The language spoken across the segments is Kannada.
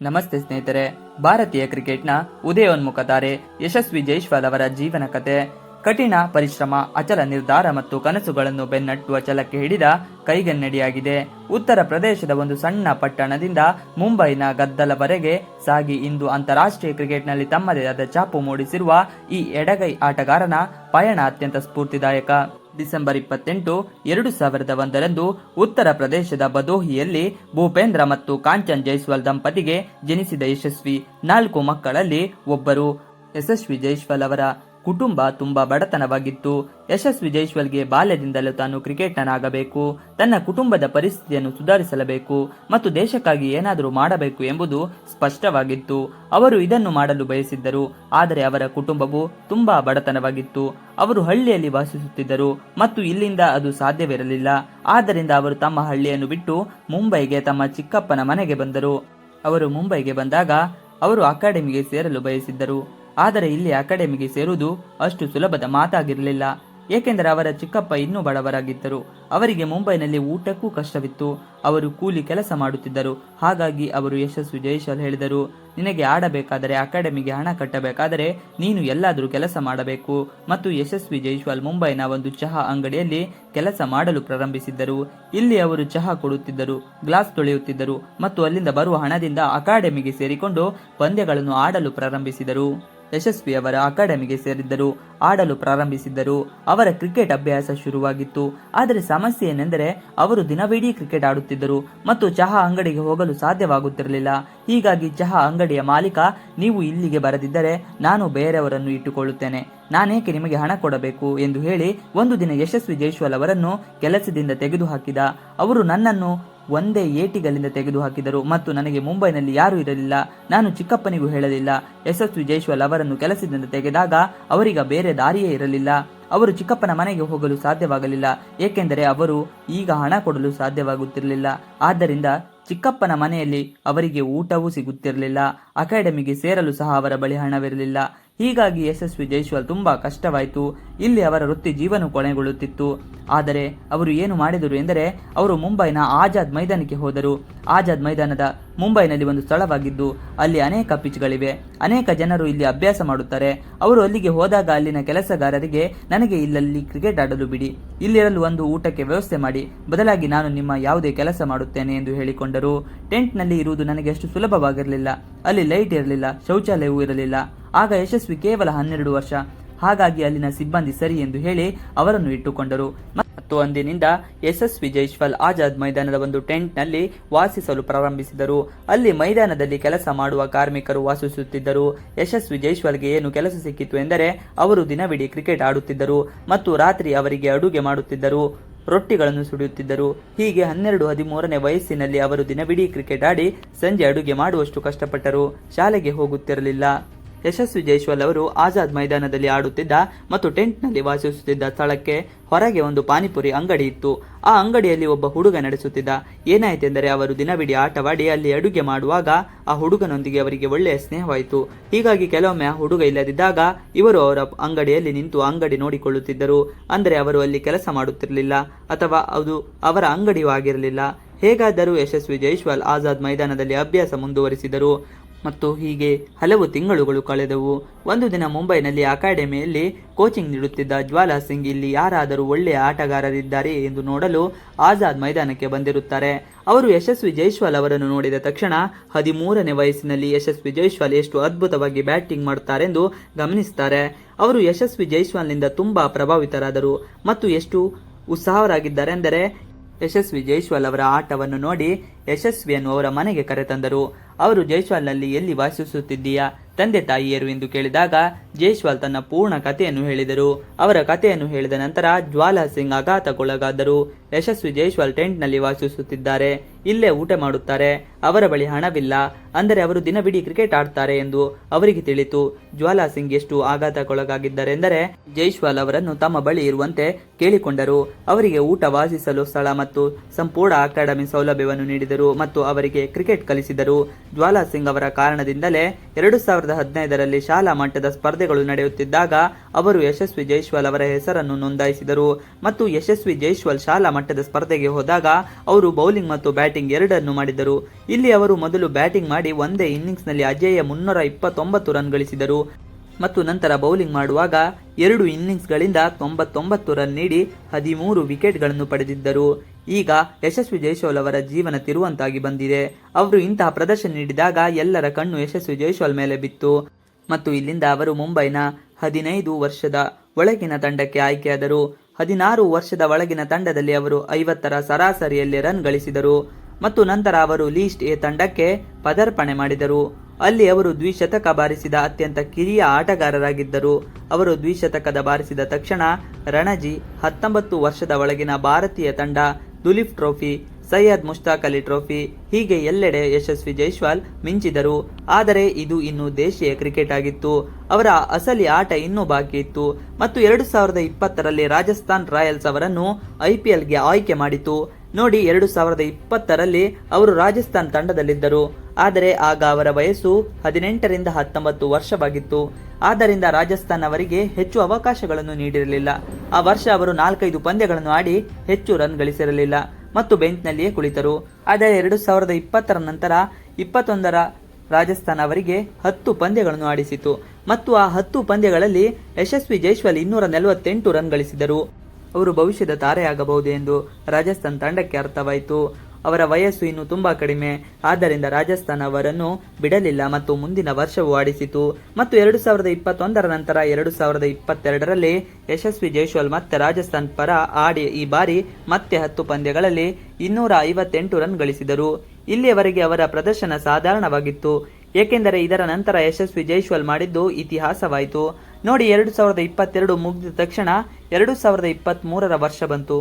ನಮಸ್ತೆ ಸ್ನೇಹಿತರೆ, ಭಾರತೀಯ ಕ್ರಿಕೆಟ್ನ ಉದಯೋನ್ಮುಖ ತಾರೆ ಯಶಸ್ವಿ ಜೈಸ್ವಾಲ್ ಅವರ ಜೀವನ ಕತೆ. ಕಠಿಣ ಪರಿಶ್ರಮ, ಅಚಲ ನಿರ್ಧಾರ ಮತ್ತು ಕನಸುಗಳನ್ನು ಬೆನ್ನಟ್ಟುವ ಛಲಕ್ಕೆ ಹಿಡಿದ ಕೈಗನ್ನಡಿಯಾಗಿದೆ. ಉತ್ತರ ಪ್ರದೇಶದ ಒಂದು ಸಣ್ಣ ಪಟ್ಟಣದಿಂದ ಮುಂಬೈನ ಗದ್ದಲವರೆಗೆ ಸಾಗಿ ಇಂದು ಅಂತಾರಾಷ್ಟ್ರೀಯ ಕ್ರಿಕೆಟ್ನಲ್ಲಿ ತಮ್ಮದೇ ಆದ ಛಾಪು ಮೂಡಿಸಿರುವ ಈ ಎಡಗೈ ಆಟಗಾರನ ಪಯಣ ಅತ್ಯಂತ ಸ್ಫೂರ್ತಿದಾಯಕ. ಡಿಸೆಂಬರ್ 28, 2001ರಂದು ಉತ್ತರ ಪ್ರದೇಶದ ಭದೋಹಿಯಲ್ಲಿ ಭೂಪೇಂದ್ರ ಮತ್ತು ಕಾಂಚನ್ ಜೈಸ್ವಾಲ್ ದಂಪತಿಗೆ ಜನಿಸಿದ ಯಶಸ್ವಿ 4 ಮಕ್ಕಳಲ್ಲಿ ಒಬ್ಬರು. ಯಶಸ್ವಿ ಜೈಸ್ವಾಲ್ ಅವರ ಕುಟುಂಬ ತುಂಬಾ ಬಡತನವಾಗಿತ್ತು. ಯಶಸ್ವಿ ಜೈಸ್ವಾಲ್ಗೆ ಬಾಲ್ಯದಿಂದಲೂ ತಾನು ಕ್ರಿಕೆಟ್ನನಾಗಬೇಕು, ತನ್ನ ಕುಟುಂಬದ ಪರಿಸ್ಥಿತಿಯನ್ನು ಸುಧಾರಿಸಲೇಬೇಕು ಮತ್ತು ದೇಶಕ್ಕಾಗಿ ಏನಾದರೂ ಮಾಡಬೇಕು ಎಂಬುದು ಸ್ಪಷ್ಟವಾಗಿತ್ತು. ಅವರು ಇದನ್ನು ಮಾಡಲು ಬಯಸಿದ್ದರು, ಆದರೆ ಅವರ ಕುಟುಂಬವು ತುಂಬಾ ಬಡತನವಾಗಿತ್ತು. ಅವರು ಹಳ್ಳಿಯಲ್ಲಿ ವಾಸಿಸುತ್ತಿದ್ದರು ಮತ್ತು ಇಲ್ಲಿಂದ ಅದು ಸಾಧ್ಯವಿರಲಿಲ್ಲ. ಆದ್ದರಿಂದ ಅವರು ತಮ್ಮ ಹಳ್ಳಿಯನ್ನು ಬಿಟ್ಟು ಮುಂಬೈಗೆ ತಮ್ಮ ಚಿಕ್ಕಪ್ಪನ ಮನೆಗೆ ಬಂದರು. ಅವರು ಮುಂಬೈಗೆ ಬಂದಾಗ ಅವರು ಅಕಾಡೆಮಿಗೆ ಸೇರಲು ಬಯಸಿದ್ದರು. ಆದರೆ ಇಲ್ಲಿ ಅಕಾಡೆಮಿಗೆ ಸೇರುವುದು ಅಷ್ಟು ಸುಲಭದ ಮಾತಾಗಿರಲಿಲ್ಲ, ಏಕೆಂದರೆ ಅವರ ಚಿಕ್ಕಪ್ಪ ಇನ್ನೂ ಬಡವರಾಗಿದ್ದರು. ಅವರಿಗೆ ಮುಂಬೈನಲ್ಲಿ ಊಟಕ್ಕೂ ಕಷ್ಟವಿತ್ತು. ಅವರು ಕೂಲಿ ಕೆಲಸ ಮಾಡುತ್ತಿದ್ದರು. ಹಾಗಾಗಿ ಅವರು ಯಶಸ್ವಿ ಜೈಸ್ವಾಲ್ ಹೇಳಿದರು, ನಿನಗೆ ಆಡಬೇಕಾದರೆ, ಅಕಾಡೆಮಿಗೆ ಹಣ ಕಟ್ಟಬೇಕಾದರೆ ನೀನು ಎಲ್ಲಾದರೂ ಕೆಲಸ ಮಾಡಬೇಕು. ಮತ್ತು ಯಶಸ್ವಿ ಜೈಸ್ವಾಲ್ ಮುಂಬೈನ ಒಂದು ಚಹಾ ಅಂಗಡಿಯಲ್ಲಿ ಕೆಲಸ ಮಾಡಲು ಪ್ರಾರಂಭಿಸಿದ್ದರು. ಇಲ್ಲಿ ಅವರು ಚಹಾ ಕೊಡುತ್ತಿದ್ದರು, ಗ್ಲಾಸ್ ತೊಳೆಯುತ್ತಿದ್ದರು ಮತ್ತು ಅಲ್ಲಿಂದ ಬರುವ ಹಣದಿಂದ ಅಕಾಡೆಮಿಗೆ ಸೇರಿಕೊಂಡು ಪಂದ್ಯಗಳನ್ನು ಆಡಲು ಪ್ರಾರಂಭಿಸಿದರು. ಯಶಸ್ವಿ ಅವರ ಅಕಾಡೆಮಿಗೆ ಸೇರಿದ್ದರು, ಆಡಲು ಪ್ರಾರಂಭಿಸಿದ್ದರು. ಅವರ ಕ್ರಿಕೆಟ್ ಅಭ್ಯಾಸ ಶುರುವಾಗಿತ್ತು. ಆದರೆ ಸಮಸ್ಯೆ ಏನೆಂದರೆ ಅವರು ದಿನವಿಡೀ ಕ್ರಿಕೆಟ್ ಆಡುತ್ತಿದ್ದರು ಮತ್ತು ಚಹಾ ಅಂಗಡಿಗೆ ಹೋಗಲು ಸಾಧ್ಯವಾಗುತ್ತಿರಲಿಲ್ಲ. ಹೀಗಾಗಿ ಚಹಾ ಅಂಗಡಿಯ ಮಾಲೀಕ, ನೀವು ಇಲ್ಲಿಗೆ ಬರದಿದ್ದರೆ ನಾನು ಬೇರೆಯವರನ್ನು ಇಟ್ಟುಕೊಳ್ಳುತ್ತೇನೆ, ನಾನೇಕೆ ನಿಮಗೆ ಹಣ ಕೊಡಬೇಕು ಎಂದು ಹೇಳಿ ಒಂದು ದಿನ ಯಶಸ್ವಿ ಜೈಸ್ವಾಲ್ ಅವರನ್ನು ಕೆಲಸದಿಂದ ತೆಗೆದುಹಾಕಿದ. ಅವರು ನನ್ನನ್ನು ಒಂದೇ ಏಟಿಗಲ್ಲಿಂದ ತೆಗೆದುಹಾಕಿದರು ಮತ್ತು ನನಗೆ ಮುಂಬೈನಲ್ಲಿ ಯಾರೂ ಇರಲಿಲ್ಲ. ನಾನು ಚಿಕ್ಕಪ್ಪನಿಗೂ ಹೇಳಲಿಲ್ಲ. ಯಶಸ್ವಿ ಜೈಸ್ವಾಲ್ ಅವರನ್ನು ಕೆಲಸದಿಂದ ತೆಗೆದಾಗ ಅವರೀಗ ಬೇರೆ ದಾರಿಯೇ ಇರಲಿಲ್ಲ. ಅವರು ಚಿಕ್ಕಪ್ಪನ ಮನೆಗೆ ಹೋಗಲು ಸಾಧ್ಯವಾಗಲಿಲ್ಲ, ಏಕೆಂದರೆ ಅವರು ಈಗ ಹಣ ಕೊಡಲು ಸಾಧ್ಯವಾಗುತ್ತಿರಲಿಲ್ಲ. ಆದ್ದರಿಂದ ಚಿಕ್ಕಪ್ಪನ ಮನೆಯಲ್ಲಿ ಅವರಿಗೆ ಊಟವೂ ಸಿಗುತ್ತಿರಲಿಲ್ಲ. ಅಕಾಡೆಮಿಗೆ ಸೇರಲು ಸಹ ಅವರ ಬಳಿ ಹಣವಿರಲಿಲ್ಲ. ಹೀಗಾಗಿ ಯಶಸ್ವಿ ಜೈಸ್ವಾಲ್ ತುಂಬಾ ಕಷ್ಟವಾಯಿತು. ಇಲ್ಲಿ ಅವರ ವೃತ್ತಿ ಜೀವನ ಕೊನೆಗೊಳ್ಳುತ್ತಿತ್ತು. ಆದರೆ ಅವರು ಏನು ಮಾಡಿದರು ಎಂದರೆ ಅವರು ಮುಂಬೈನ ಆಜಾದ್ ಮೈದಾನಕ್ಕೆ ಹೋದರು. ಆಜಾದ್ ಮೈದಾನದ ಮುಂಬೈನಲ್ಲಿ ಒಂದು ಸ್ಥಳವಾಗಿದ್ದು ಅಲ್ಲಿ ಅನೇಕ ಪಿಚ್ಗಳಿವೆ. ಅನೇಕ ಜನರು ಇಲ್ಲಿ ಅಭ್ಯಾಸ ಮಾಡುತ್ತಾರೆ. ಅವರು ಅಲ್ಲಿಗೆ ಹೋದಾಗ ಅಲ್ಲಿನ ಕೆಲಸಗಾರರಿಗೆ, ನನಗೆ ಇಲ್ಲಲ್ಲಿ ಕ್ರಿಕೆಟ್ ಆಡಲು ಬಿಡಿ, ಇಲ್ಲಿರಲು ಒಂದು ಊಟಕ್ಕೆ ವ್ಯವಸ್ಥೆ ಮಾಡಿ, ಬದಲಾಗಿ ನಾನು ನಿಮ್ಮ ಯಾವುದೇ ಕೆಲಸ ಮಾಡುತ್ತೇನೆ ಎಂದು ಹೇಳಿಕೊಂಡರು. ಟೆಂಟ್ನಲ್ಲಿ ಇರುವುದು ನನಗೆ ಅಷ್ಟು ಸುಲಭವಾಗಿರಲಿಲ್ಲ. ಅಲ್ಲಿ ಲೈಟ್ ಇರಲಿಲ್ಲ, ಶೌಚಾಲಯವೂ ಇರಲಿಲ್ಲ. ಆಗ ಯಶಸ್ವಿ ಕೇವಲ 12 ವರ್ಷ. ಹಾಗಾಗಿ ಅಲ್ಲಿನ ಸಿಬ್ಬಂದಿ ಸರಿ ಎಂದು ಹೇಳಿ ಅವರನ್ನು ಇಟ್ಟುಕೊಂಡರು ಮತ್ತು ಅಂದಿನಿಂದ ಯಶಸ್ವಿ ಜೈಸ್ವಾಲ್ ಆಜಾದ್ ಮೈದಾನದ ಒಂದು ಟೆಂಟ್ನಲ್ಲಿ ವಾಸಿಸಲು ಪ್ರಾರಂಭಿಸಿದರು. ಅಲ್ಲಿ ಮೈದಾನದಲ್ಲಿ ಕೆಲಸ ಮಾಡುವ ಕಾರ್ಮಿಕರು ವಾಸಿಸುತ್ತಿದ್ದರು. ಯಶಸ್ವಿ ಜೈಸ್ವಾಲ್ಗೆ ಏನು ಕೆಲಸ ಸಿಕ್ಕಿತು ಎಂದರೆ ಅವರು ದಿನವಿಡೀ ಕ್ರಿಕೆಟ್ ಆಡುತ್ತಿದ್ದರು ಮತ್ತು ರಾತ್ರಿ ಅವರಿಗೆ ಅಡುಗೆ ಮಾಡುತ್ತಿದ್ದರು, ರೊಟ್ಟಿಗಳನ್ನು ಸುಡುತ್ತಿದ್ದರು. ಹೀಗೆ 12-13ನೇ ವಯಸ್ಸಿನಲ್ಲಿ ಅವರು ದಿನವಿಡೀ ಕ್ರಿಕೆಟ್ ಆಡಿ ಸಂಜೆ ಅಡುಗೆ ಮಾಡುವಷ್ಟು ಕಷ್ಟಪಟ್ಟರು. ಶಾಲೆಗೆ ಹೋಗುತ್ತಿರಲಿಲ್ಲ. ಯಶಸ್ವಿ ಜೈಸ್ವಾಲ್ ಅವರು ಆಜಾದ್ ಮೈದಾನದಲ್ಲಿ ಆಡುತ್ತಿದ್ದ ಮತ್ತು ಟೆಂಟ್ನಲ್ಲಿ ವಾಸಿಸುತ್ತಿದ್ದ ಸ್ಥಳಕ್ಕೆ ಹೊರಗೆ ಒಂದು ಪಾನಿಪುರಿ ಅಂಗಡಿ ಇತ್ತು. ಆ ಅಂಗಡಿಯಲ್ಲಿ ಒಬ್ಬ ಹುಡುಗ ನಡೆಸುತ್ತಿದ್ದ. ಏನಾಯಿತೆಂದರೆ ಅವರು ದಿನವಿಡೀ ಆಟವಾಡಿ ಅಲ್ಲಿ ಅಡುಗೆ ಮಾಡುವಾಗ ಆ ಹುಡುಗನೊಂದಿಗೆ ಅವರಿಗೆ ಒಳ್ಳೆಯ ಸ್ನೇಹವಾಯಿತು. ಹೀಗಾಗಿ ಕೆಲವೊಮ್ಮೆ ಆ ಹುಡುಗ ಇಲ್ಲದಿದ್ದಾಗ ಇವರು ಅವರ ಅಂಗಡಿಯಲ್ಲಿ ನಿಂತು ಅಂಗಡಿ ನೋಡಿಕೊಳ್ಳುತ್ತಿದ್ದರು. ಅಂದರೆ ಅವರು ಅಲ್ಲಿ ಕೆಲಸ ಮಾಡುತ್ತಿರಲಿಲ್ಲ ಅಥವಾ ಅದು ಅವರ ಅಂಗಡಿಯೂ ಆಗಿರಲಿಲ್ಲ. ಹೇಗಾದರೂ ಯಶಸ್ವಿ ಜೈಸ್ವಾಲ್ ಆಜಾದ್ ಮೈದಾನದಲ್ಲಿ ಅಭ್ಯಾಸ ಮುಂದುವರಿಸಿದರು ಮತ್ತು ಹೀಗೆ ಹಲವು ತಿಂಗಳುಗಳು ಕಳೆದವು. ಒಂದು ದಿನ ಮುಂಬೈನಲ್ಲಿ ಅಕಾಡೆಮಿಯಲ್ಲಿ ಕೋಚಿಂಗ್ ನೀಡುತ್ತಿದ್ದ ಜ್ವಾಲಾ ಸಿಂಗ್ ಇಲ್ಲಿ ಯಾರಾದರೂ ಒಳ್ಳೆಯ ಆಟಗಾರರಿದ್ದಾರೆ ಎಂದು ನೋಡಲು ಆಜಾದ್ ಮೈದಾನಕ್ಕೆ ಬಂದಿರುತ್ತಾರೆ. ಅವರು ಯಶಸ್ವಿ ಜೈಸ್ವಾಲ್ ಅವರನ್ನು ನೋಡಿದ ತಕ್ಷಣ 13ನೇ ವಯಸ್ಸಿನಲ್ಲಿ ಯಶಸ್ವಿ ಜೈಸ್ವಾಲ್ ಎಷ್ಟು ಅದ್ಭುತವಾಗಿ ಬ್ಯಾಟಿಂಗ್ ಮಾಡುತ್ತಾರೆಂದು ಗಮನಿಸುತ್ತಾರೆ. ಅವರು ಯಶಸ್ವಿ ಜೈಸ್ವಾಲ್ನಿಂದ ತುಂಬಾ ಪ್ರಭಾವಿತರಾದರು ಮತ್ತು ಎಷ್ಟು ಉತ್ಸಾಹರಾಗಿದ್ದಾರೆ ಎಂದರೆ ಯಶಸ್ವಿ ಜೈಸ್ವಾಲ್ ಅವರ ಆಟವನ್ನು ನೋಡಿ ಯಶಸ್ವಿಯನ್ನು ಅವರ ಮನೆಗೆ ಕರೆತಂದರು. ಅವರು ಜೈಸ್ವಾಲ್ನಲ್ಲಿ ಎಲ್ಲಿ ವಾಸಿಸುತ್ತಿದ್ದೀಯಾ, ತಂದೆ ತಾಯಿಯರು ಎಂದು ಕೇಳಿದಾಗ ಜೈಸ್ವಾಲ್ ತನ್ನ ಪೂರ್ಣ ಕಥೆಯನ್ನು ಹೇಳಿದರು. ಅವರ ಕಥೆಯನ್ನು ಹೇಳಿದ ನಂತರ ಜ್ವಾಲಾ ಸಿಂಗ್ ಆಘಾತಕ್ಕೊಳಗಾದರು. ಯಶಸ್ವಿ ಜೈಸ್ವಾಲ್ ಟೆಂಟ್ನಲ್ಲಿ ವಾಸಿಸುತ್ತಿದ್ದಾರೆ, ಇಲ್ಲೇ ಊಟ ಮಾಡುತ್ತಾರೆ, ಅವರ ಬಳಿ ಹಣವಿಲ್ಲ, ಅಂದರೆ ಅವರು ದಿನವಿಡೀ ಕ್ರಿಕೆಟ್ ಆಡ್ತಾರೆ ಎಂದು ಅವರಿಗೆ ತಿಳಿತು. ಜ್ವಾಲಾ ಸಿಂಗ್ ಎಷ್ಟು ಆಘಾತಕ್ಕೊಳಗಾಗಿದ್ದಾರೆಂದರೆ ಜೈಸ್ವಾಲ್ ಅವರನ್ನು ತಮ್ಮ ಬಳಿ ಇರುವಂತೆ ಕೇಳಿಕೊಂಡರು. ಅವರಿಗೆ ಊಟ, ವಾಸಿಸಲು ಸ್ಥಳ ಮತ್ತು ಸಂಪೂರ್ಣ ಅಕಾಡೆಮಿ ಸೌಲಭ್ಯವನ್ನು ನೀಡಿದರು ಮತ್ತು ಅವರಿಗೆ ಕ್ರಿಕೆಟ್ ಕಲಿಸಿದರು. ಜ್ವಾಲಾ ಸಿಂಗ್ ಅವರ ಕಾರಣದಿಂದಲೇ 2015ರಲ್ಲಿ ಶಾಲಾ ಮಟ್ಟದ ಸ್ಪರ್ಧೆಗಳು ನಡೆಯುತ್ತಿದ್ದಾಗ ಅವರು ಯಶಸ್ವಿ ಜೈಸ್ವಾಲ್ ಅವರ ಹೆಸರನ್ನು ನೋಂದಾಯಿಸಿದರು ಮತ್ತು ಯಶಸ್ವಿ ಜೈಸ್ವಾಲ್ ಶಾಲಾ ಮಟ್ಟದ ಸ್ಪರ್ಧೆಗೆ ಹೋದಾಗ ಅವರು ಬೌಲಿಂಗ್ ಮತ್ತು ಬ್ಯಾಟಿಂಗ್ ಎರಡನ್ನೂ ಮಾಡಿದರು. ಇಲ್ಲಿ ಅವರು ಮೊದಲು ಬ್ಯಾಟಿಂಗ್ ಮಾಡಿ ಒಂದೇ ಇನ್ನಿಂಗ್ಸ್ನಲ್ಲಿ ಅಜೇಯ 329 ರನ್ ಗಳಿಸಿದರು ಮತ್ತು ನಂತರ ಬೌಲಿಂಗ್ ಮಾಡುವಾಗ 2 ಇನ್ನಿಂಗ್ಸ್ಗಳಿಂದ 99 ರನ್ ನೀಡಿ 13 ವಿಕೆಟ್ಗಳನ್ನು ಪಡೆದಿದ್ದರು. ಈಗ ಯಶಸ್ವಿ ಜೈಸ್ವಾಲ್ ಅವರ ಜೀವನ ತಿರುವಂತಾಗಿ ಬಂದಿದೆ. ಅವರು ಇಂತಹ ಪ್ರದರ್ಶನ ನೀಡಿದಾಗ ಎಲ್ಲರ ಕಣ್ಣು ಯಶಸ್ವಿ ಜೈಸ್ವಾಲ್ ಮೇಲೆ ಬಿತ್ತು ಮತ್ತು ಇಲ್ಲಿಂದ ಅವರು ಮುಂಬೈನ 15 ವರ್ಷದ ಒಳಗಿನ ತಂಡಕ್ಕೆ ಆಯ್ಕೆಯಾದರು. 16 ವರ್ಷದ ಒಳಗಿನ ತಂಡದಲ್ಲಿ ಅವರು 50ರ ಸರಾಸರಿಯಲ್ಲಿ ರನ್ ಗಳಿಸಿದರು ಮತ್ತು ನಂತರ ಅವರು ಲೀಸ್ಟ್ ಎ ತಂಡಕ್ಕೆ ಪದಾರ್ಪಣೆ ಮಾಡಿದರು. ಅಲ್ಲಿ ಅವರು ದ್ವಿಶತಕ ಬಾರಿಸಿದ ಅತ್ಯಂತ ಕಿರಿಯ ಆಟಗಾರರಾಗಿದ್ದರು. ಅವರು ದ್ವಿಶತಕದ ಬಾರಿಸಿದ ತಕ್ಷಣ ರಣಜಿ, 19 ವರ್ಷದ ಒಳಗಿನ ಭಾರತೀಯ ತಂಡ, ದುಲೀಪ್ ಟ್ರೋಫಿ, ಸೈಯದ್ ಮುಷ್ತಾಕ್ ಅಲಿ ಟ್ರೋಫಿ ಹೀಗೆ ಎಲ್ಲೆಡೆ ಯಶಸ್ವಿ ಜೈಸ್ವಾಲ್ ಮಿಂಚಿದರು. ಆದರೆ ಇದು ಇನ್ನು ದೇಶೀಯ ಕ್ರಿಕೆಟ್ ಆಗಿತ್ತು. ಅವರ ಅಸಲಿ ಆಟ ಇನ್ನೂ ಬಾಕಿ ಇತ್ತು ಮತ್ತು 2020ರಲ್ಲಿ ರಾಜಸ್ಥಾನ್ ರಾಯಲ್ಸ್ ಅವರನ್ನು IPLಗೆ ಆಯ್ಕೆ ಮಾಡಿತು. ನೋಡಿ, 2020ರಲ್ಲಿ ಅವರು ರಾಜಸ್ಥಾನ್ ತಂಡದಲ್ಲಿದ್ದರು. ಆದರೆ ಆಗ ಅವರ ವಯಸ್ಸು 18ರಿಂದ 19 ವರ್ಷವಾಗಿತ್ತು. ಆದ್ದರಿಂದ ರಾಜಸ್ಥಾನ್ ಅವರಿಗೆ ಹೆಚ್ಚು ಅವಕಾಶಗಳನ್ನು ನೀಡಿರಲಿಲ್ಲ. ಆ ವರ್ಷ ಅವರು 4-5 ಪಂದ್ಯಗಳನ್ನು ಆಡಿ ಹೆಚ್ಚು ರನ್ ಗಳಿಸಿರಲಿಲ್ಲ ಮತ್ತು ಬೆಂಚ್ನಲ್ಲಿಯೇ ಕುಳಿತರು. ಆದರೆ 2020ರ ನಂತರ 21ರ ರಾಜಸ್ಥಾನ್ ಅವರಿಗೆ 10 ಪಂದ್ಯಗಳನ್ನು ಆಡಿಸಿತು ಮತ್ತು ಆ 10 ಪಂದ್ಯಗಳಲ್ಲಿ ಯಶಸ್ವಿ ಜೈಸ್ವಾಲ್ 248 ರನ್ ಗಳಿಸಿದರು. ಅವರು ಭವಿಷ್ಯದ ತಾರೆಯಾಗಬಹುದು ಎಂದು ರಾಜಸ್ಥಾನ್ ತಂಡಕ್ಕೆ ಅರ್ಥವಾಯಿತು. ಅವರ ವಯಸ್ಸು ಇನ್ನು ತುಂಬಾ ಕಡಿಮೆ, ಆದ್ದರಿಂದ ರಾಜಸ್ಥಾನ್ ಅವರನ್ನು ಬಿಡಲಿಲ್ಲ ಮತ್ತು ಮುಂದಿನ ವರ್ಷವೂ ಆಡಿಸಿತು. ಮತ್ತು 2021ರ ನಂತರ 2022ರಲ್ಲಿ ಯಶಸ್ವಿ ಜೈಸ್ವಾಲ್ ಮತ್ತೆ ರಾಜಸ್ಥಾನ್ ಪರ ಆಡಿ ಈ ಬಾರಿ ಮತ್ತೆ 10 ಪಂದ್ಯಗಳಲ್ಲಿ 258 ರನ್ ಗಳಿಸಿದರು. ಇಲ್ಲಿಯವರೆಗೆ ಅವರ ಪ್ರದರ್ಶನ ಸಾಧಾರಣವಾಗಿತ್ತು, ಏಕೆಂದರೆ ಇದರ ನಂತರ ಯಶಸ್ವಿ ಜೈಸ್ವಾಲ್ ಮಾಡಿದ್ದು ಇತಿಹಾಸವಾಯಿತು. ನೋಡಿ, 2022 ಮುಗಿದ ತಕ್ಷಣ 2023ರ ವರ್ಷ ಬಂತು.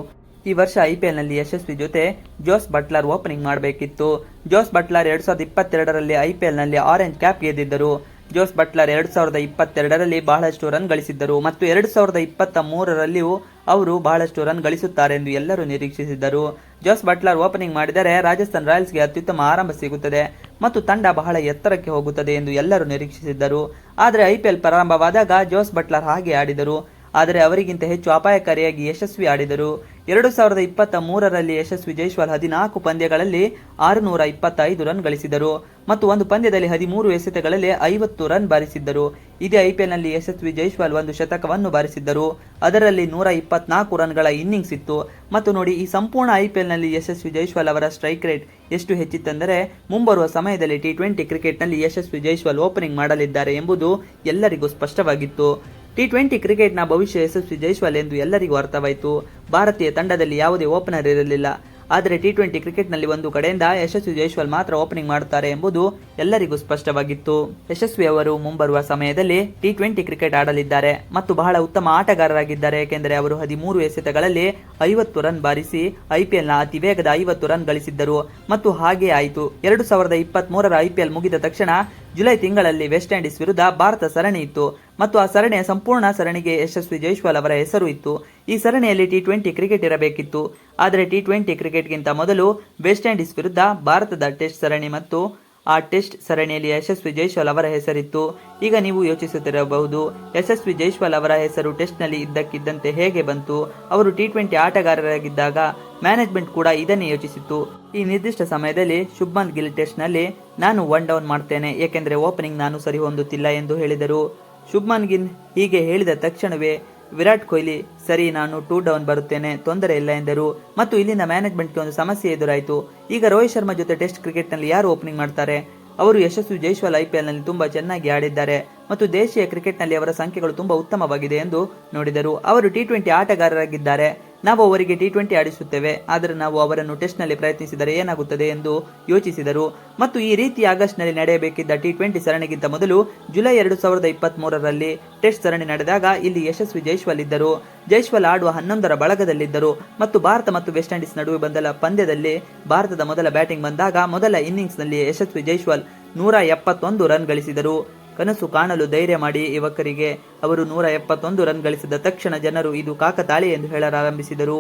ಈ ವರ್ಷ IPLನಲ್ಲಿ ಯಶಸ್ವಿ ಜೊತೆ ಜೋಸ್ ಬಟ್ಲರ್ ಓಪನಿಂಗ್ ಮಾಡಬೇಕಿತ್ತು. ಜೋಸ್ ಬಟ್ಲರ್ 2022ರಲ್ಲಿ IPLನಲ್ಲಿ ಆರೆಂಜ್ ಕ್ಯಾಪ್ ಗೆದ್ದಿದ್ದರು. ಜೋಸ್ ಬಟ್ಲರ್ 2022ರಲ್ಲಿ ಬಹಳಷ್ಟು ರನ್ ಗಳಿಸಿದ್ದರು ಮತ್ತು 2023ರಲ್ಲಿಯೂ ಅವರು ಬಹಳಷ್ಟು ರನ್ ಗಳಿಸುತ್ತಾರೆ ಎಂದು ಎಲ್ಲರೂ ನಿರೀಕ್ಷಿಸಿದ್ದರು. ಜೋಸ್ ಬಟ್ಲರ್ ಓಪನಿಂಗ್ ಮಾಡಿದರೆ ರಾಜಸ್ಥಾನ್ ರಾಯಲ್ಸ್ಗೆ ಅತ್ಯುತ್ತಮ ಆರಂಭ ಸಿಗುತ್ತದೆ ಮತ್ತು ತಂಡ ಬಹಳ ಎತ್ತರಕ್ಕೆ ಹೋಗುತ್ತದೆ ಎಂದು ಎಲ್ಲರೂ ನಿರೀಕ್ಷಿಸಿದ್ದರು. ಆದರೆ IPL ಪ್ರಾರಂಭವಾದಾಗ ಜೋಸ್ ಬಟ್ಲರ್ ಹಾಗೆ ಆಡಿದರು, ಆದರೆ ಅವರಿಗಿಂತ ಹೆಚ್ಚು ಅಪಾಯಕಾರಿಯಾಗಿ ಯಶಸ್ವಿ ಆಡಿದರು. 2023ರಲ್ಲಿ ಯಶಸ್ವಿ ಜೈಸ್ವಾಲ್ 14 ಪಂದ್ಯಗಳಲ್ಲಿ 625 ರನ್ ಗಳಿಸಿದರು ಮತ್ತು ಒಂದು ಪಂದ್ಯದಲ್ಲಿ 13 ಎಸೆತಗಳಲ್ಲಿ 50 ರನ್ ಬಾರಿಸಿದ್ದರು. ಇದೇ IPLನಲ್ಲಿ ಯಶಸ್ವಿ ಜೈಸ್ವಾಲ್ ಒಂದು ಶತಕವನ್ನು ಬಾರಿಸಿದ್ದರು. ಅದರಲ್ಲಿ 124 ರನ್ಗಳ ಇನ್ನಿಂಗ್ಸ್ ಇತ್ತು. ಮತ್ತು ನೋಡಿ, ಈ ಸಂಪೂರ್ಣ IPLನಲ್ಲಿ ಯಶಸ್ವಿ ಜೈಸ್ವಾಲ್ ಅವರ ಸ್ಟ್ರೈಕ್ ರೇಟ್ ಎಷ್ಟು ಹೆಚ್ಚಿತ್ತೆಂದರೆ ಮುಂಬರುವ ಸಮಯದಲ್ಲಿ T20 ಕ್ರಿಕೆಟ್ನಲ್ಲಿ ಯಶಸ್ವಿ ಜೈಸ್ವಾಲ್ ಓಪನಿಂಗ್ ಮಾಡಲಿದ್ದಾರೆ ಎಂಬುದು ಎಲ್ಲರಿಗೂ ಸ್ಪಷ್ಟವಾಗಿತ್ತು. T20 ಕ್ರಿಕೆಟ್ನ ಭವಿಷ್ಯ ಯಶಸ್ವಿ ಜೈಸ್ವಾಲ್ ಎಂದು ಎಲ್ಲರಿಗೂ ಅರ್ಥವಾಯಿತು. ಭಾರತೀಯ ತಂಡದಲ್ಲಿ ಯಾವುದೇ ಓಪನರ್ ಇರಲಿಲ್ಲ, ಆದರೆ T20 ಕ್ರಿಕೆಟ್ನಲ್ಲಿ ಒಂದು ಕಡೆಯಿಂದ ಯಶಸ್ವಿ ಜೈಸ್ವಾಲ್ ಮಾತ್ರ ಓಪನಿಂಗ್ ಮಾಡುತ್ತಾರೆ ಎಂಬುದು ಎಲ್ಲರಿಗೂ ಸ್ಪಷ್ಟವಾಗಿತ್ತು. ಯಶಸ್ವಿ ಅವರು ಮುಂಬರುವ ಸಮಯದಲ್ಲಿ T20 ಕ್ರಿಕೆಟ್ ಆಡಲಿದ್ದಾರೆ ಮತ್ತು ಬಹಳ ಉತ್ತಮ ಆಟಗಾರರಾಗಿದ್ದಾರೆ, ಏಕೆಂದರೆ ಅವರು 13 ಎಸೆತಗಳಲ್ಲಿ 50 ರನ್ ಬಾರಿಸಿ IPLನ ಅತಿ ವೇಗದ 50 ರನ್ ಗಳಿಸಿದ್ದರು ಮತ್ತು ಹಾಗೇ ಆಯಿತು. 2023ರ IPL ಮುಗಿದ ತಕ್ಷಣ ಜುಲೈ ತಿಂಗಳಲ್ಲಿ ವೆಸ್ಟ್ ಇಂಡೀಸ್ ವಿರುದ್ಧ ಭಾರತ ಸರಣಿ ಇತ್ತು ಮತ್ತು ಆ ಸರಣಿಯ ಸಂಪೂರ್ಣ ಸರಣಿಗೆ ಯಶಸ್ವಿ ಜೈಸ್ವಾಲ್ ಅವರ ಹೆಸರು ಇತ್ತು. ಈ ಸರಣಿಯಲ್ಲಿ T20 ಕ್ರಿಕೆಟ್ ಇರಬೇಕಿತ್ತು, ಆದರೆ T20 ಕ್ರಿಕೆಟ್ಗಿಂತ ಮೊದಲು ವೆಸ್ಟ್ ಇಂಡೀಸ್ ವಿರುದ್ಧ ಭಾರತದ ಟೆಸ್ಟ್ ಸರಣಿ ಮತ್ತು ಆ ಟೆಸ್ಟ್ ಸರಣಿಯಲ್ಲಿ ಯಶಸ್ವಿ ಜೈಸ್ವಾಲ್ ಅವರ ಹೆಸರಿತ್ತು. ಈಗ ನೀವು ಯೋಚಿಸುತ್ತಿರಬಹುದು, ಯಶಸ್ವಿ ಜೈಸ್ವಾಲ್ ಅವರ ಹೆಸರು ಟೆಸ್ಟ್ನಲ್ಲಿ ಇದ್ದಕ್ಕಿದ್ದಂತೆ ಹೇಗೆ ಬಂತು? ಅವರು T20 ಆಟಗಾರರಾಗಿದ್ದಾಗ ಮ್ಯಾನೇಜ್ಮೆಂಟ್ ಕೂಡ ಇದನ್ನೇ ಯೋಚಿಸಿತ್ತು. ಈ ನಿರ್ದಿಷ್ಟ ಸಮಯದಲ್ಲಿ ಶುಭ್ಮನ್ ಗಿಲ್ ಟೆಸ್ಟ್ನಲ್ಲಿ ನಾನು 1 ಡೌನ್ ಮಾಡ್ತೇನೆ, ಏಕೆಂದರೆ ಓಪನಿಂಗ್ ನಾನು ಸರಿ ಹೊಂದುತ್ತಿಲ್ಲ ಎಂದು ಹೇಳಿದರು. ಶುಭ್ಮನ್ ಗಿಲ್ ಹೀಗೆ ಹೇಳಿದ ತಕ್ಷಣವೇ ವಿರಾಟ್ ಕೊಹ್ಲಿ ಸರಿ, ನಾನು 2 ಡೌನ್ ಬರುತ್ತೇನೆ, ತೊಂದರೆ ಇಲ್ಲ ಎಂದರು ಮತ್ತು ಇಲ್ಲಿಂದ ಮ್ಯಾನೇಜ್ಮೆಂಟ್ಗೆ ಒಂದು ಸಮಸ್ಯೆ ಎದುರಾಯಿತು. ಈಗ ರೋಹಿತ್ ಶರ್ಮಾ ಜೊತೆ ಟೆಸ್ಟ್ ಕ್ರಿಕೆಟ್ನಲ್ಲಿ ಯಾರು ಓಪನಿಂಗ್ ಮಾಡ್ತಾರೆ? ಅವರು ಯಶಸ್ವಿ ಜೈಸ್ವಾಲ್ IPLನಲ್ಲಿ ತುಂಬಾ ಚೆನ್ನಾಗಿ ಆಡಿದ್ದಾರೆ ಮತ್ತು ದೇಶೀಯ ಕ್ರಿಕೆಟ್ನಲ್ಲಿ ಅವರ ಸಂಖ್ಯೆಗಳು ತುಂಬಾ ಉತ್ತಮವಾಗಿದೆ ಎಂದು ನೋಡಿದರು. ಅವರು T20 ಆಟಗಾರರಾಗಿದ್ದಾರೆ, ನಾವು ಅವರಿಗೆ T20 ಆಡಿಸುತ್ತೇವೆ, ಆದರೆ ನಾವು ಅವರನ್ನು ಟೆಸ್ಟ್ನಲ್ಲಿ ಪ್ರಯತ್ನಿಸಿದರೆ ಏನಾಗುತ್ತದೆ ಎಂದು ಯೋಚಿಸಿದರು. ಮತ್ತು ಈ ರೀತಿ ಆಗಸ್ಟ್ನಲ್ಲಿ ನಡೆಯಬೇಕಿದ್ದ T20 ಸರಣಿಗಿಂತ ಮೊದಲು ಜುಲೈ 2023ರಲ್ಲಿ ಟೆಸ್ಟ್ ಸರಣಿ ನಡೆದಾಗ ಇಲ್ಲಿ ಯಶಸ್ವಿ ಜೈಸ್ವಾಲ್ ಇದ್ದರು. ಜೈಸ್ವಾಲ್ ಆಡುವ 11ರ ಬಳಗದಲ್ಲಿದ್ದರು ಮತ್ತು ಭಾರತ ಮತ್ತು ವೆಸ್ಟ್ ಇಂಡೀಸ್ ನಡುವೆ ಬಂದ ಪಂದ್ಯದಲ್ಲಿ ಭಾರತದ ಮೊದಲ ಬ್ಯಾಟಿಂಗ್ ಬಂದಾಗ ಮೊದಲ ಇನ್ನಿಂಗ್ಸ್ನಲ್ಲಿ ಯಶಸ್ವಿ ಜೈಸ್ವಾಲ್ 171 ರನ್ ಗಳಿಸಿದರು. ಕನಸು ಕಾಣಲು ಧೈರ್ಯ ಮಾಡಿ ಯುವಕರಿಗೆ. ಅವರು 171 ರನ್ ಗಳಿಸಿದ ತಕ್ಷಣ ಜನರು ಇದು ಕಾಕತಾಳಿ ಎಂದು ಹೇಳಲಾರಂಭಿಸಿದರು,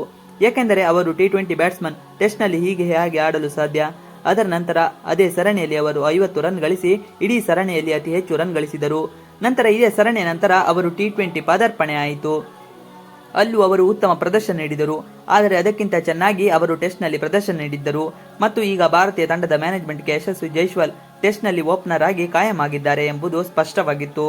ಏಕೆಂದರೆ ಅವರು T20 ಬ್ಯಾಟ್ಸ್ಮನ್ ಟೆಸ್ಟ್ನಲ್ಲಿ ಹೀಗೆ ಹೇಗೆ ಆಡಲು ಸಾಧ್ಯ? ಅದರ ನಂತರ ಅದೇ ಸರಣಿಯಲ್ಲಿ ಅವರು 50 ರನ್ ಗಳಿಸಿ ಇಡೀ ಸರಣಿಯಲ್ಲಿ ಅತಿ ಹೆಚ್ಚು ರನ್ ಗಳಿಸಿದರು. ನಂತರ ಇದೇ ಸರಣಿಯ ನಂತರ ಅವರು T20 ಪದಾರ್ಪಣೆ ಆಯಿತು. ಅಲ್ಲೂ ಅವರು ಉತ್ತಮ ಪ್ರದರ್ಶನ ನೀಡಿದರು. ಆದರೆ ಅದಕ್ಕಿಂತ ಚೆನ್ನಾಗಿ ಅವರು ಟೆಸ್ಟ್ನಲ್ಲಿ ಪ್ರದರ್ಶನ ನೀಡಿದ್ದರು ಮತ್ತು ಈಗ ಭಾರತೀಯ ತಂಡದ ಮ್ಯಾನೇಜ್ಮೆಂಟ್ಗೆ ಯಶಸ್ವಿ ಜೈಸ್ವಾಲ್ ಟೆಸ್ಟ್ನಲ್ಲಿ ಓಪನರ್ ಆಗಿ ಕಾಯಂ ಆಗಿದ್ದಾರೆ ಎಂಬುದು ಸ್ಪಷ್ಟವಾಗಿತ್ತು.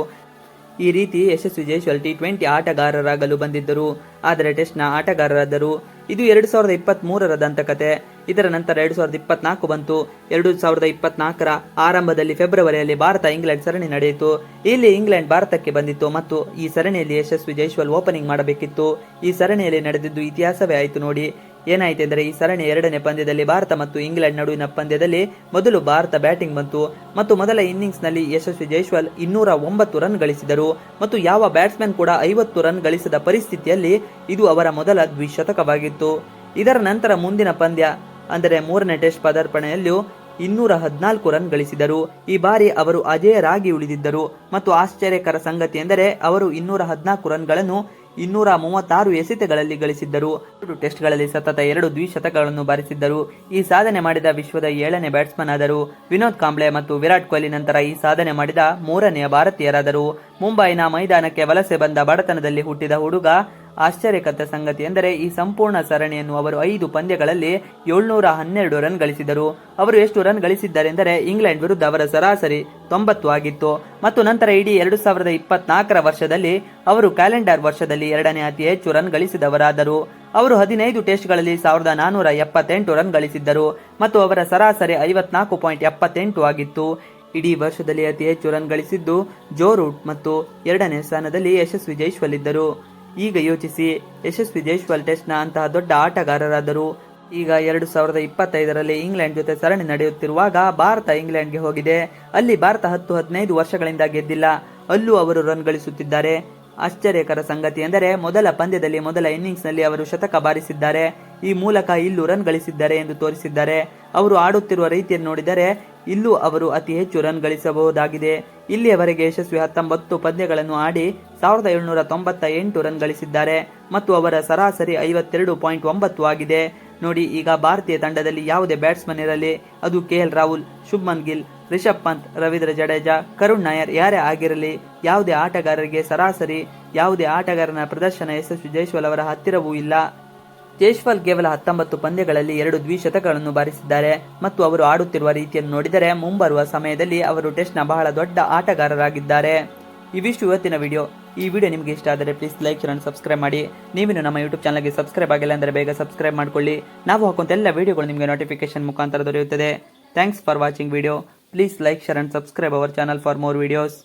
ಈ ರೀತಿ ಯಶಸ್ವಿ ಜೈಸ್ವಾಲ್ T20 ಆಟಗಾರರಾಗಲು ಬಂದಿದ್ದರು, ಆದರೆ ಟೆಸ್ಟ್ನ ಆಟಗಾರರಾದರು. ಇದು 2023ರ ದಂತಕತೆ. ಇದರ ನಂತರ 2024 ಬಂತು. 2024ರ ಆರಂಭದಲ್ಲಿ ಫೆಬ್ರವರಿಯಲ್ಲಿ ಭಾರತ ಇಂಗ್ಲೆಂಡ್ ಸರಣಿ ನಡೆಯಿತು. ಇಲ್ಲಿ ಇಂಗ್ಲೆಂಡ್ ಭಾರತಕ್ಕೆ ಬಂದಿತ್ತು ಮತ್ತು ಈ ಸರಣಿಯಲ್ಲಿ ಯಶಸ್ವಿ ಜೈಸ್ವಾಲ್ ಓಪನಿಂಗ್ ಮಾಡಬೇಕಿತ್ತು. ಈ ಸರಣಿಯಲ್ಲಿ ನಡೆದಿದ್ದು ಇತಿಹಾಸವೇ ಆಯಿತು ನೋಡಿ. ಏನಾಯಿತೆಂದರೆ ಈ ಸರಣಿಯ ಎರಡನೇ ಪಂದ್ಯದಲ್ಲಿ ಭಾರತ ಮತ್ತು ಇಂಗ್ಲೆಂಡ್ ನಡುವಿನ ಪಂದ್ಯದಲ್ಲಿ ಮೊದಲು ಭಾರತ ಬ್ಯಾಟಿಂಗ್ ಬಂತು ಮತ್ತು ಮೊದಲ ಇನ್ನಿಂಗ್ಸ್ನಲ್ಲಿ ಯಶಸ್ವಿ ಜೈಸ್ವಾಲ್ 209 ರನ್ ಗಳಿಸಿದರು ಮತ್ತು ಯಾವ ಬ್ಯಾಟ್ಸ್ಮನ್ ಕೂಡ 50 ರನ್ ಗಳಿಸದ ಪರಿಸ್ಥಿತಿಯಲ್ಲಿ ಇದು ಅವರ ಮೊದಲ ದ್ವಿಶತಕವಾಗಿತ್ತು. ಇದರ ನಂತರ ಮುಂದಿನ ಪಂದ್ಯ ಅಂದರೆ ಮೂರನೇ ಟೆಸ್ಟ್ ಪದಾರ್ಪಣೆಯಲ್ಲೂ 214 ರನ್ ಗಳಿಸಿದರು. ಈ ಬಾರಿ ಅವರು ಅಜೇಯರಾಗಿ ಉಳಿದಿದ್ದರು ಮತ್ತು ಆಶ್ಚರ್ಯಕರ ಸಂಗತಿ ಎಂದರೆ ಅವರು 214 ರನ್ಗಳನ್ನು 236 ಎಸೆತಗಳಲ್ಲಿ ಗಳಿಸಿದ್ದರು. 2 ಟೆಸ್ಟ್ಗಳಲ್ಲಿ ಸತತ 2 ದ್ವಿಶತಕಗಳನ್ನು ಬಾರಿಸಿದ್ದರು. ಈ ಸಾಧನೆ ಮಾಡಿದ ವಿಶ್ವದ 7ನೇ ಬ್ಯಾಟ್ಸ್ಮನ್ ಆದರು. ವಿನೋದ್ ಕಾಂಬ್ಳೆ ಮತ್ತು ವಿರಾಟ್ ಕೊಹ್ಲಿ ನಂತರ ಈ ಸಾಧನೆ ಮಾಡಿದ 3ನೇ ಭಾರತೀಯರಾದರು. ಮುಂಬೈನ ಮೈದಾನಕ್ಕೆ ವಲಸೆ ಬಂದ ಬಡತನದಲ್ಲಿ ಹುಟ್ಟಿದ ಹುಡುಗ. ಆಶ್ಚರ್ಯಕರ ಸಂಗತಿ ಎಂದರೆ ಈ ಸಂಪೂರ್ಣ ಸರಣಿಯನ್ನು ಅವರು 5 ಪಂದ್ಯಗಳಲ್ಲಿ 712 ರನ್ ಗಳಿಸಿದರು. ಅವರು ಎಷ್ಟು ರನ್ ಗಳಿಸಿದ್ದಾರೆಂದರೆ ಇಂಗ್ಲೆಂಡ್ ವಿರುದ್ಧ ಅವರ ಸರಾಸರಿ 90 ಆಗಿತ್ತು ಮತ್ತು ನಂತರ ಇಡೀ 2024ರ ವರ್ಷದಲ್ಲಿ ಅವರು ಕ್ಯಾಲೆಂಡರ್ ವರ್ಷದಲ್ಲಿ 2ನೇ ಅತಿ ಹೆಚ್ಚು ರನ್ ಗಳಿಸಿದವರಾದರು. ಅವರು 15 ಟೆಸ್ಟ್ಗಳಲ್ಲಿ 1478 ರನ್ ಗಳಿಸಿದ್ದರು ಮತ್ತು ಅವರ ಸರಾಸರಿ 54.78 ಆಗಿತ್ತು. ಇಡೀ ವರ್ಷದಲ್ಲಿ ಅತಿ ಹೆಚ್ಚು ರನ್ ಗಳಿಸಿದ್ದು ಜೋ ರೂಟ್ ಮತ್ತು 2ನೇ ಸ್ಥಾನದಲ್ಲಿ ಯಶಸ್ವಿ ಜೈಸ್ವಾಲ್ ಇದ್ದರು. ಈಗ ಯೋಚಿಸಿ, ಯಶಸ್ವಿ ಜೈಸ್ವಾಲ್ ಟೆಸ್ಟ್ನ ಅಂತಹ ದೊಡ್ಡ ಆಟಗಾರರಾದರು. ಈಗ 2025ರಲ್ಲಿ ಇಂಗ್ಲೆಂಡ್ ಜೊತೆ ಸರಣಿ ನಡೆಯುತ್ತಿರುವಾಗ ಭಾರತ ಇಂಗ್ಲೆಂಡ್ಗೆ ಹೋಗಿದೆ. ಅಲ್ಲಿ ಭಾರತ 10-15 ವರ್ಷಗಳಿಂದ ಗೆದ್ದಿಲ್ಲ. ಅಲ್ಲೂ ಅವರು ರನ್ ಗಳಿಸುತ್ತಿದ್ದಾರೆ. ಆಶ್ಚರ್ಯಕರ ಸಂಗತಿ ಎಂದರೆ ಮೊದಲ ಪಂದ್ಯದಲ್ಲಿ ಮೊದಲ ಇನ್ನಿಂಗ್ಸ್ನಲ್ಲಿ ಅವರು ಶತಕ ಬಾರಿಸಿದ್ದಾರೆ. ಈ ಮೂಲಕ ಇಲ್ಲೂ ರನ್ ಗಳಿಸಿದ್ದಾರೆ ಎಂದು ತೋರಿಸಿದ್ದಾರೆ. ಅವರು ಆಡುತ್ತಿರುವ ರೀತಿಯನ್ನು ನೋಡಿದರೆ ಇಲ್ಲೂ ಅವರು ಅತಿ ಹೆಚ್ಚು ರನ್ ಗಳಿಸಬಹುದಾಗಿದೆ. ಇಲ್ಲಿಯವರೆಗೆ ಯಶಸ್ವಿ 19 ಪಂದ್ಯಗಳನ್ನು ಆಡಿ 1798 ರನ್ ಗಳಿಸಿದ್ದಾರೆ ಮತ್ತು ಅವರ ಸರಾಸರಿ 52.9 ಆಗಿದೆ. ನೋಡಿ, ಈಗ ಭಾರತೀಯ ತಂಡದಲ್ಲಿ ಯಾವುದೇ ಬ್ಯಾಟ್ಸ್ಮನ್ ಇರಲಿ, ಅದು KL ರಾಹುಲ್, ಶುಭ್ಮನ್ ಗಿಲ್, ರಿಷಬ್ ಪಂತ್, ರವೀಂದ್ರ ಜಡೇಜಾ, ಕರುಣ್ ನಾಯರ್ ಯಾರೇ ಆಗಿರಲಿ, ಯಾವುದೇ ಆಟಗಾರರಿಗೆ ಸರಾಸರಿ ಯಾವುದೇ ಆಟಗಾರನ ಪ್ರದರ್ಶನ ಯಶಸ್ವಿ ಜೈಸ್ವಾಲ್ ಅವರ ಹತ್ತಿರವೂ ಇಲ್ಲ. ಜೈಸ್ವಾಲ್ ಕೇವಲ 19 ಪಂದ್ಯಗಳಲ್ಲಿ 2 ದ್ವಿಶತಕಗಳನ್ನು ಬಾರಿಸಿದ್ದಾರೆ ಮತ್ತು ಅವರು ಆಡುತ್ತಿರುವ ರೀತಿಯನ್ನು ನೋಡಿದರೆ ಮುಂಬರುವ ಸಮಯದಲ್ಲಿ ಅವರು ಟೆಸ್ಟ್ನ ಬಹಳ ದೊಡ್ಡ ಆಟಗಾರರಾಗಿದ್ದಾರೆ. ಇವಿಷ್ಟು ಇವತ್ತಿನ ವಿಡಿಯೋ. ಈ ವಿಡಿಯೋ ನಿಮಗೆ ಇಷ್ಟ ಆದರೆ please like share and subscribe ಮಾಡಿ. ನೀವಿನ್ನು ನಮ್ಮ ಯೂಟ್ಯೂಬ್ ಚಾನಲ್ಗೆ ಸಬ್ಸ್ಕ್ರೈಬ್ ಆಗಿಲ್ಲ ಅಂದರೆ ಬೇಗ ಸಬ್ಸ್ಕ್ರೈಬ್ ಮಾಡಿಕೊಳ್ಳಿ. ನಾವು ಹಾಕುವಂಥ ಎಲ್ಲ ವಿಡಿಯೋಗಳು ನಿಮಗೆ ನೋಟಿಫಿಕೇಶನ್ ಮುಖಾಂತರ ದೊರೆಯುತ್ತದೆ. Thanks for watching video. Please like share and subscribe our channel for more videos.